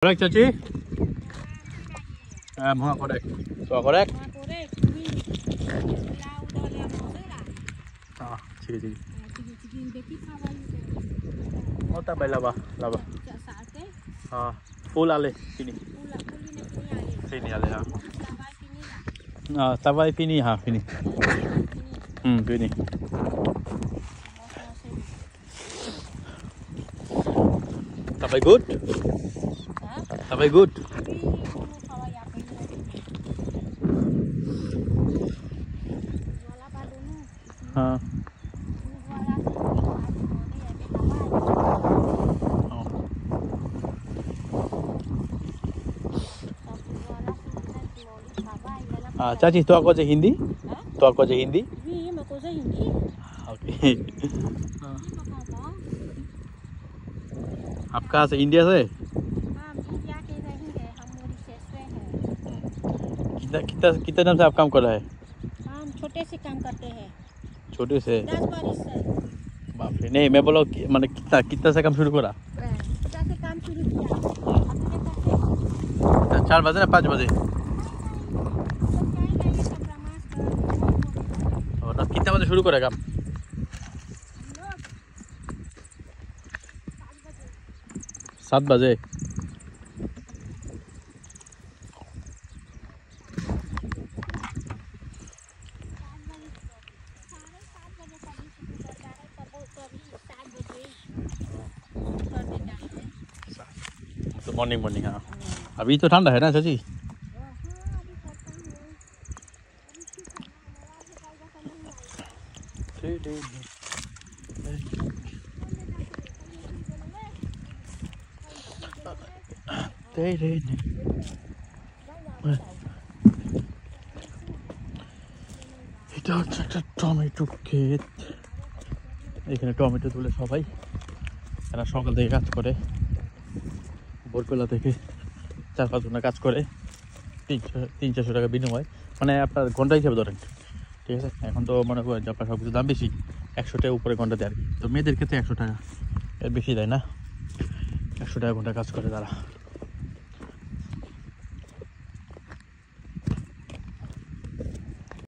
Korek Caci? Muha korek. Soal korek? Cik. Oh tak baik laba. Full ale sini. Sini ale ha. Tawai pini ha pini. Pini. Tawai good? Tawai good. हाँ चाची तो आपको हिंदी? तो आपको Hindi? Okay. आप कहाँ से? इंडिया से? कितना टाइम से आप काम कर रहे हैं? हम छोटे से काम करते हैं। छोटे से? 10 बारिश से। बाप रे, नहीं मैं बोला मैंने कितना से काम शुरू करा? 50 से काम शुरू किया। 4 बजे ना 5 बजे? और कितना बजे शुरू करेगा? 7 बजे। तो मॉर्निंग हाँ। अभी तो ठंडा है ना चाची? এটা হচ্ছে একটা টমেটো ক্ষেত। এখানে টমেটো তুলে সবাই এরা সকাল থেকে কাজ করে, ভোরবেলা থেকে 4-5 ঘন্টা কাজ করে 300-400 টাকা বিনিময়, মানে আপনার ঘন্টা হিসাবে ধরেন, ঠিক আছে? এখন তো মনে করেন যে আপনার সব কিছু দাম বেশি, 100 টাকা উপরে ঘন্টা দেয় আর কি। তো মেয়েদের ক্ষেত্রে 100 টাকা, এর বেশি দেয় না, 100 টাকা ঘন্টা কাজ করে তারা।